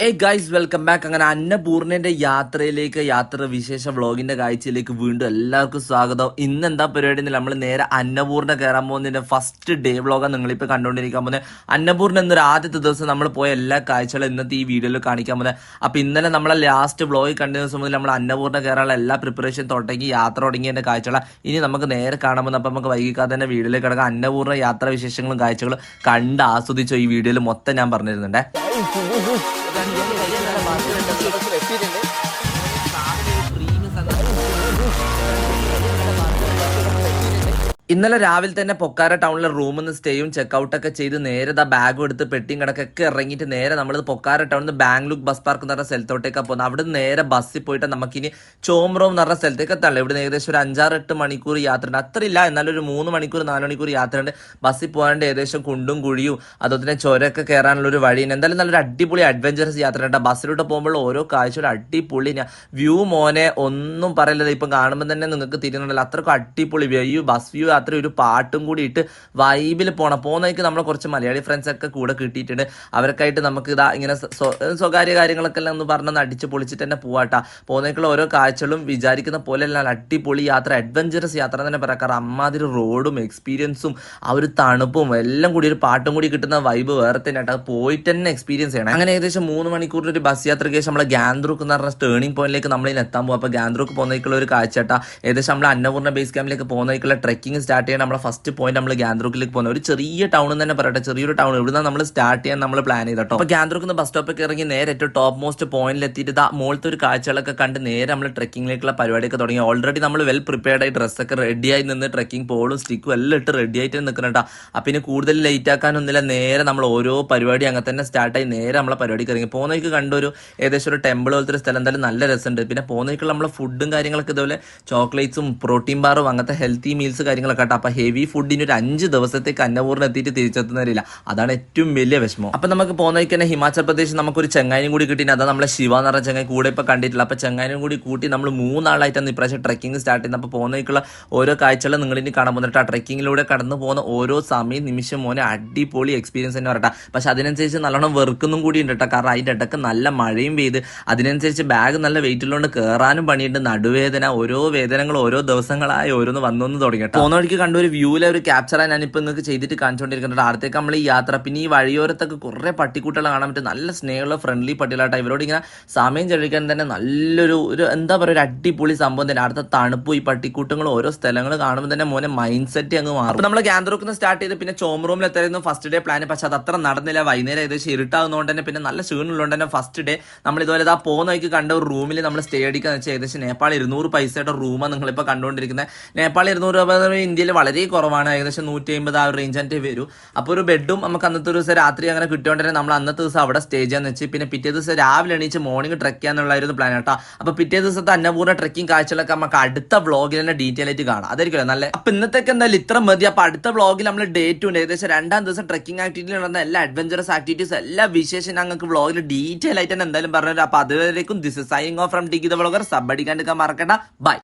Guys welcome back. അങ്ങനെ അന്നപൂർണന്റെ യാത്ര വിശേഷ വ്ളോഗിന്റെ കാഴ്ചയിലേക്ക് വീണ്ടും എല്ലാവർക്കും സ്വാഗതം. ഇന്ന് എന്താ പരിപാടി? നമ്മൾ നേരെ അന്നപൂർണ കയറാൻ പോകുന്നതിന്റെ ഫസ്റ്റ് ഡേ വ്ളോഗാണ് നിങ്ങളിപ്പോൾ കണ്ടുകൊണ്ടിരിക്കാൻ പോകുന്നത്. അന്നപൂർണ എന്നൊരു ആദ്യത്തെ ദിവസം നമ്മൾ പോയ എല്ലാ കാഴ്ചകളും ഇന്നത്തെ ഈ വീഡിയോയിൽ കാണിക്കാൻ പോകുന്നത്. അപ്പൊ ഇന്നലെ നമ്മളെ ലാസ്റ്റ് വ്ളോഗ് കണ്ട ദിവസം മുതൽ നമ്മൾ അന്നപൂർണ കയറാനുള്ള എല്ലാ പ്രിപ്പറേഷൻ തുടങ്ങി യാത്ര തുടങ്ങിയതിന്റെ കാഴ്ചകളാണ് ഇനി നമുക്ക് നേരെ കാണാൻ പോകുന്നത്. അപ്പൊ നമുക്ക് വൈകിക്കാതെ തന്നെ വീഡിയോയിലേക്ക് കിടക്കാം. അന്നപൂർണ യാത്രാ വിശേഷങ്ങളും കാഴ്ചകളും കണ്ട് ആസ്വദിച്ചോ ഈ വീഡിയോയിൽ മൊത്തം ഞാൻ പറഞ്ഞിരുന്നുണ്ടേ. ഇന്നലെ രാവിലെ തന്നെ പൊക്കാര ടൗണിലെ റൂമിൽ നിന്ന് സ്റ്റേയും ചെക്കൗട്ടൊക്കെ ചെയ്ത് നേരെ ബാഗും എടുത്ത് പെട്ടിയും കിടക്കൊക്കെ ഇറങ്ങിയിട്ട് നേരെ നമ്മൾ പൊക്കാര ടൗണിൽ നിന്ന് ബാംഗ്ലൂർ ബസ് പാർക്ക് എന്ന് പറഞ്ഞ സ്ഥലത്തോട്ടേക്കാണ് പോകുന്നത്. അവിടെ നിന്ന് നേരെ ബസ്സിൽ പോയിട്ട് നമുക്കിനി ചോമ്രോം എന്ന് പറഞ്ഞ സ്ഥലത്തേക്ക് എത്താനുള്ളൂ. ഇവിടെ ഏകദേശം ഒരു 5-8 മണിക്കൂർ യാത്ര ഉണ്ട്. അത്രയില്ല, എന്നാലും ഒരു 3 മണിക്കൂർ 4 മണിക്കൂർ യാത്രയുണ്ട്. ബസ്സിൽ പോകാണ്ട് ഏകദേശം കുണ്ടും കുഴിയും അതുപോലെ ചുരമൊക്കെ കയറാനുള്ള ഒരു വഴിയുണ്ട്. എന്തായാലും നല്ലൊരു അടിപൊളി അഡ്വഞ്ചറസ് യാത്ര ഉണ്ട്. ബസ്സിലോട്ട് പോകുമ്പോൾ ഓരോ കാഴ്ചകളും അടിപൊളി വ്യൂ മോനെ ഒന്നും പറയില്ലത്. ഇപ്പം കാണുമ്പോൾ തന്നെ നിങ്ങൾക്ക് തിരിയുന്നുണ്ടല്ലോ, അത്രക്കും അടിപൊളി വ്യൂ. ബസ് വ്യൂ യാത്ര ഒരു പാട്ടും കൂടി ഇട്ട് വൈബിൽ പോകുന്നതിക്ക് നമ്മളെ കുറച്ച് മലയാളി ഫ്രണ്ട്സ് ഒക്കെ കൂടെ കിട്ടിയിട്ടുണ്ട്. അവർക്കായിട്ട് നമുക്ക് ഇതാ ഇങ്ങനെ സ്വകാര്യ കാര്യങ്ങളൊക്കെ എല്ലാം ഒന്ന് പറഞ്ഞൊന്ന് അടിച്ച് പൊളിച്ചിട്ട് തന്നെ പോവാട്ടാ. പോകുന്നതിക്കുള്ള ഓരോ കാഴ്ചകളും വിചാരിക്കുന്ന പോലെ എല്ലാം അടിപൊളി യാത്ര, അഡ്വഞ്ചറസ് യാത്ര തന്നെ പറയാം. കാരണം അമ്മാതിരി റോഡും എക്സ്പീരിയൻസും ആ ഒരു തണുപ്പും എല്ലാം കൂടി ഒരു പാട്ടും കൂടി കിട്ടുന്ന വൈബ് വേറെ തന്നെ ആയിട്ട് പോയിട്ട് തന്നെ എക്സ്പീരിയൻസ് ചെയ്യണം. അങ്ങനെ ഏകദേശം 3 മണിക്കൂറിൽ ഒരു ബസ് യാത്രയ്ക്ക് ശേഷം നമ്മളെ ഗാൻദ്രൂക്ക് എന്ന് പറഞ്ഞ ടേണിംഗ് പോയിന്റിലേക്ക് നമ്മൾ ഇനി എത്താൻ പോകും. അപ്പോൾ ഗാൻദ്രൂക്ക് പോകുന്നതിക്കുള്ള ഒരു കാഴ്ചട്ടാ. ഏകദേശം നമ്മൾ അന്നപൂർണ്ണ ബേസ് ക്യാമ്പിലേക്ക് പോകുന്നതിക്കുള്ള ട്രെക്കിംഗ് സ്റ്റാർട്ട് ചെയ്യാൻ നമ്മളെ ഫസ്റ്റ് പോയിന്റ് നമ്മൾ ഗാൻദ്രൂക്കിലേക്ക് പോകുന്നത്. ഒരു ചെറിയ ടൗൺ തന്നെ പറയട്ടെ, ചെറിയൊരു ടൗൺ. ഇവിടുന്ന് നമ്മൾ സ്റ്റാർട്ട് ചെയ്യാൻ നമ്മൾ പ്ലാൻ ചെയ്തോ. അപ്പോൾ ഗാൻദ്രൂക്ക് ബസ് സ്റ്റോപ്പൊക്കെ ഇറങ്ങി നേരെ ഏറ്റവും ടോപ്പ് മോസ്റ്റ് പോയിന്റിൽ എത്തിയിട്ട് മുകളിലത്തെ ഒരു കാഴ്ചകളൊക്കെ കണ്ട് നേരെ നമ്മൾ ട്രെക്കിങ്ങിലേക്കുള്ള പരിപാടിയൊക്കെ തുടങ്ങി. ഓൾറെഡി നമ്മൾ വെൽ പ്രിപ്പയർഡ് ആയി ഡ്രസ്സൊക്കെ റെഡിയായി നിന്ന് ട്രെക്കിംഗ് പോളും സ്റ്റിക്കും എല്ലാം ഇട്ട് റെഡി ആയിട്ട് നിൽക്കുന്നുണ്ടാ. അപ്പം പിന്നെ കൂടുതൽ ലേറ്റ് ആക്കാനൊന്നുമില്ല, നേരെ നമ്മൾ ഓരോ പരിപാടി അങ്ങനെ തന്നെ സ്റ്റാർട്ടായി നേരെ നമ്മളെ പരിപാടിക്ക് ഇറങ്ങി. പോകുന്നതിക്ക് കണ്ടൊരു ഏകദേശം ഒരു ടെമ്പിൾ പോലത്തെ ഒരു സ്ഥലം, എന്തായാലും നല്ല രസമുണ്ട്. പിന്നെ പോകുന്നതിക്കുള്ള നമ്മളെ ഫുഡും കാര്യങ്ങളൊക്കെ ഇതുപോലെ ചോക്ലേറ്റ്സും പ്രോട്ടീൻ ബാറും അങ്ങനത്തെ ഹെൽത്തി മീൽസ് കാര്യങ്ങളൊക്കെ ആട്ടോ. അപ്പം ഹെവി ഫുഡിന് ഒരു 5 ദിവസത്തേക്ക് അന്നപൂർണ്ണ എത്തിയിട്ട് തിരിച്ചെത്തുന്നവരില്ല, അതാണ് ഏറ്റവും വലിയ വിഷമം. അപ്പം നമുക്ക് പോകുന്നതിക്ക് തന്നെ ഹിമാചൽ പ്രദേശ് നമുക്കൊരു ചെങ്ങാനും കൂടി കിട്ടി. അതാ നമ്മളെ ശിവ എന്ന് പറഞ്ഞ ചെങ്ങായി കൂടെ ഇപ്പം കണ്ടിട്ടില്ല. അപ്പം ചെങ്ങാനും കൂടി കൂട്ടി നമ്മൾ 3 ആളായിട്ടാണ് ഇപ്രാവശ്യം ട്രെക്കിംഗ് സ്റ്റാർട്ട് ചെയ്യുന്നത്. അപ്പോൾ പോകുന്നതിക്കുള്ള ഓരോ കാഴ്ചകളും നിങ്ങളിനി കാണാൻ പോകുന്നുണ്ട്. ആ ട്രെക്കിങ്ങിലൂടെ കടന്നു പോകുന്ന ഓരോ സമയം നിമിഷം മോനെ അടിപൊളി എക്സ്പീരിയൻസ് തന്നെ പറയട്ടെ. പക്ഷെ അതിനനുസരിച്ച് നല്ലോണം വെറുക്കൊന്നും കൂടി ഉണ്ട് കേട്ടോ. കാരണം അതിൻ്റെ ഇടയ്ക്ക് നല്ല മഴയും പെയ്ത് അതിനനുസരിച്ച് ബാഗ് നല്ല വെയിറ്റുള്ളതുകൊണ്ട് കയറാനും പണിയുണ്ട്. നടുവേദന, ഓരോ വേദനകൾ ഓരോ ദിവസങ്ങളായി ഓരോന്ന് വന്നൊന്ന് തുടങ്ങിയിട്ട് പോകുന്ന വഴിക്ക് കണ്ട ഒരു വ്യൂവിലെ ഒരു ക്യാപ്ചറാണ് ഞാനിപ്പോൾ നിങ്ങൾക്ക് ചെയ്തിട്ട് കാണിച്ചുകൊണ്ടിരിക്കുന്നുണ്ട്. അടുത്തേക്ക് നമ്മൾ ഈ യാത്ര. പിന്നെ ഈ വഴിയോരത്തൊക്കെ കുറേ പട്ടിക്കൂട്ടുകൾ കാണാൻ പറ്റും. നല്ല സ്നേഹമുള്ള ഫ്രണ്ട്ലി പട്ടികളാട്ടോ. ഇവരോട് ഇങ്ങനെ സമയം ചെലവഴിക്കാൻ തന്നെ നല്ലൊരു എന്താ പറയുക, ഒരു അടിപൊളി സംഭവം തന്നെ. അടുത്ത തണുപ്പും ഈ പട്ടിക്കൂട്ടങ്ങളും ഓരോ സ്ഥലങ്ങൾ കാണുമ്പോൾ തന്നെ മോനെ മൈൻഡ് സെറ്റ് അങ്ങ് മാറും. അപ്പോൾ നമ്മൾ ഗാൻദ്രൂക്കിൽ സ്റ്റാർട്ട് ചെയ്ത് പിന്നെ ചോമ്രോമിൽ എത്തായിരുന്നു ഫസ്റ്റ് ഡേ പ്ലാൻ. പക്ഷെ അത് അത്ര നടന്നില്ല. വൈകുന്നേരം ഏകദേശം ഇരുട്ടാകുന്നതുകൊണ്ട് തന്നെ പിന്നെ നല്ല ക്ഷീണമുള്ളതുകൊണ്ട് തന്നെ ഫസ്റ്റ് ഡേ നമ്മൾ ഇതുപോലെ ഇതാ പോകുന്ന വഴിക്ക് കണ്ട ഒരു റൂമിൽ നമ്മൾ സ്റ്റേ അടിക്കാന്ന് വെച്ചാൽ ഏകദേശം നേപ്പാൾ 200 പൈസയുടെ റൂമാണ് നിങ്ങളിപ്പോൾ കണ്ടുകൊണ്ടിരിക്കുന്നത്. നേപ്പാൾ 200 രൂപ ഇന്ത്യയിൽ വളരെ കുറവാണ്. ഏകദേശം 150 ആ ഒരു റേഞ്ച് ആയിട്ട് വരും. അപ്പോൾ ഒരു ബെഡും നമുക്ക് അന്നത്തെ ഒരു ദിവസം രാത്രി അങ്ങനെ കിട്ടിയോണ്ട് തന്നെ നമ്മൾ അന്നത്തെ ദിവസം അവിടെ സ്റ്റേ ചെയ്യാന്ന് വെച്ച് പിന്നെ പിറ്റേ ദിവസം രാവിലെ എണീച്ച് മോർണിംഗ് ട്രെക്ക് ചെയ്യാന്നുള്ളായിരുന്നു പ്ലാൻ കേട്ടോ. അപ്പോൾ പിറ്റേ ദിവസത്തെ അന്നപൂർണ്ണ ട്രെക്കിംഗ് കാഴ്ചകളൊക്കെ നമുക്ക് അടുത്ത വ്ളോഗിൽ തന്നെ ഡീറ്റെയിൽ ആയിട്ട് കാണാം. അതായിരിക്കും നല്ല. അപ്പോൾ ഇന്നത്തേക്ക് എന്തായാലും ഇത്ര മതി. അപ്പോൾ അടുത്ത വ്ളോഗിൽ നമ്മൾ ഡേ 2 ഉണ്ട്. ഏകദേശം 2-ാം ദിവസം ട്രെക്കിംഗ് ആക്ടിവിറ്റിയിൽ നടന്ന എല്ലാ അഡ്വഞ്ചറസ് ആക്ടിവിറ്റീസ് എല്ലാ വിശേഷം ഞങ്ങൾക്ക് വ്ളോഗിൽ ഡീറ്റെയിൽ ആയിട്ട് തന്നെ എന്തായാലും പറഞ്ഞു. അപ്പോൾ അതുവരേക്കും this is signing off from Tikki the vlogger. Sub അടിക്കാണ്ടിരിക്കാൻ മറക്കണ്ട. ബൈ.